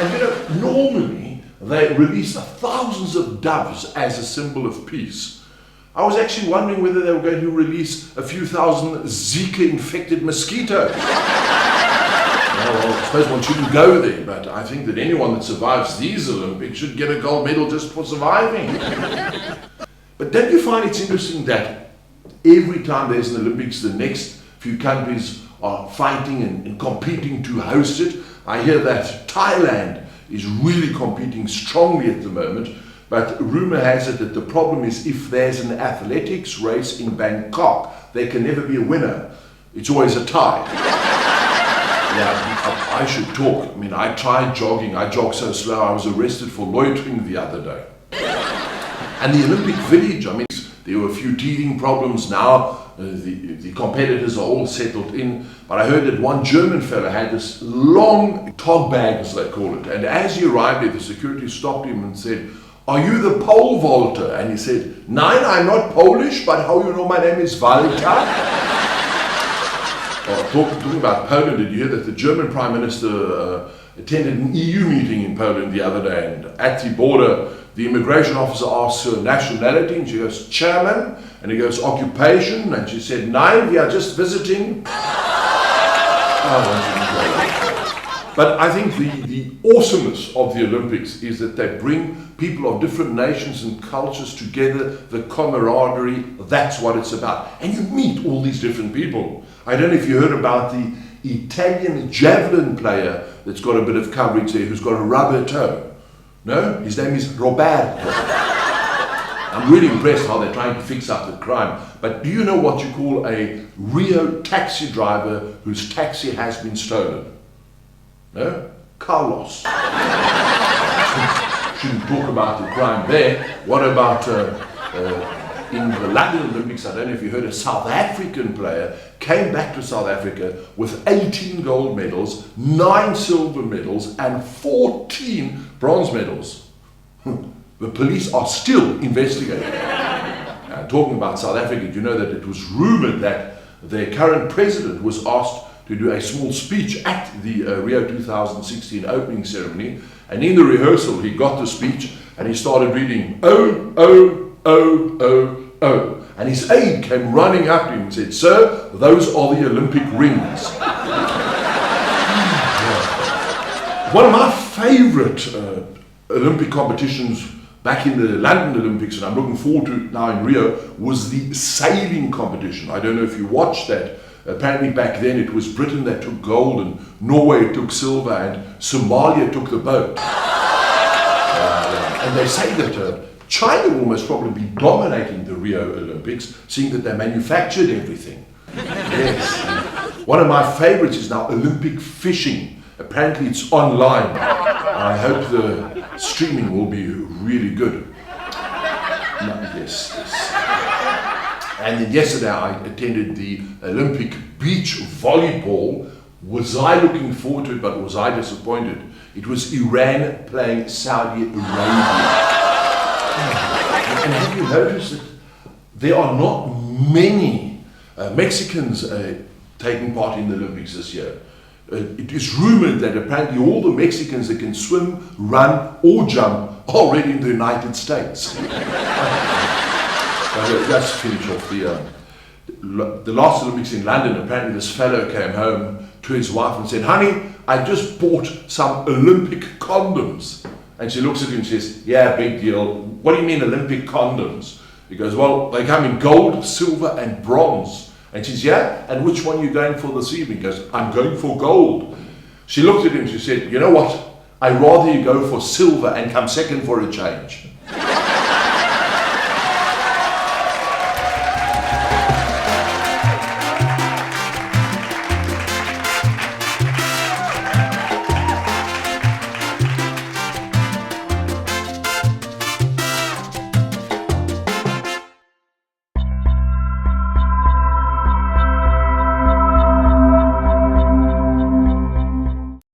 And normally they release thousands of doves as a symbol of peace. I was actually wondering whether they were going to release a few thousand Zika-infected mosquitoes. Well, I suppose one shouldn't go there, but I think that anyone that survives these Olympics should get a gold medal just for surviving. But don't you find it's interesting that every time there's an Olympics, the next few countries are fighting and competing to host it? I hear that Thailand is really competing strongly at the moment, but rumor has it that the problem is if there's an athletics race in Bangkok, there can never be a winner. It's always a tie. Yeah, I should talk. I mean, I tried jogging. I jogged so slow I was arrested for loitering the other day. And the Olympic Village, I mean, there were a few teething problems now. The competitors are all settled in. But I heard that one German fellow had this long tog bag, as they call it. And as he arrived there, the security stopped him and said, "Are you the pole vaulter?" And he said, "Nein, I'm not Polish, but how you know my name is Walter?" Talking about Poland, did you hear that the German Prime Minister attended an EU meeting in Poland the other day, and at the border, the immigration officer asked her nationality, and she goes, "Chairman," and he goes, "Occupation," and she said, "Nein, we are just visiting." But I think the awesomeness of the Olympics is that they bring people of different nations and cultures together, the camaraderie, that's what it's about. And you meet all these different people. I don't know if you heard about the Italian javelin player that's got a bit of coverage there, who's got a rubber toe. No? His name is Roberto. I'm really impressed how they're trying to fix up the crime. But do you know what you call a Rio taxi driver whose taxi has been stolen? No? Carlos. Shouldn't talk about the crime there. What about in the London Olympics? I don't know if you heard, a South African player came back to South Africa with 18 gold medals, 9 silver medals, and 14 bronze medals. The police are still investigating. Talking about South Africa, do you know that it was rumored that their current president was asked to do a small speech at the Rio 2016 opening ceremony, and in the rehearsal he got the speech and he started reading, "Oh, oh, oh, oh, oh." And his aide came running up to him and said, "Sir, those are the Olympic rings." One of my favorite Olympic competitions back in the London Olympics, and I'm looking forward to it now in Rio, was the sailing competition. I don't know if you watched that. Apparently back then it was Britain that took gold, and Norway took silver, and Somalia took the boat. And they say that China will most probably be dominating the Rio Olympics, seeing that they manufactured everything. Yes. One of my favorites is now Olympic fishing. Apparently it's online. I hope the streaming will be really good. Yes. And then yesterday I attended the Olympic beach volleyball. Was I looking forward to it, but was I disappointed? It was Iran playing Saudi Arabia. And have you noticed that there are not many Mexicans taking part in the Olympics this year? It is rumored that apparently all the Mexicans that can swim, run, or jump are already in the United States. Let's finish off the last Olympics in London. Apparently this fellow came home to his wife and said, "Honey, I just bought some Olympic condoms." And she looks at him and says, "Yeah, big deal. What do you mean Olympic condoms?" He goes, "Well, they come in gold, silver, and bronze." And she says, "Yeah, and which one are you going for this evening?" He goes, "I'm going for gold." She looked at him and she said, "You know what? I'd rather you go for silver and come second for a change."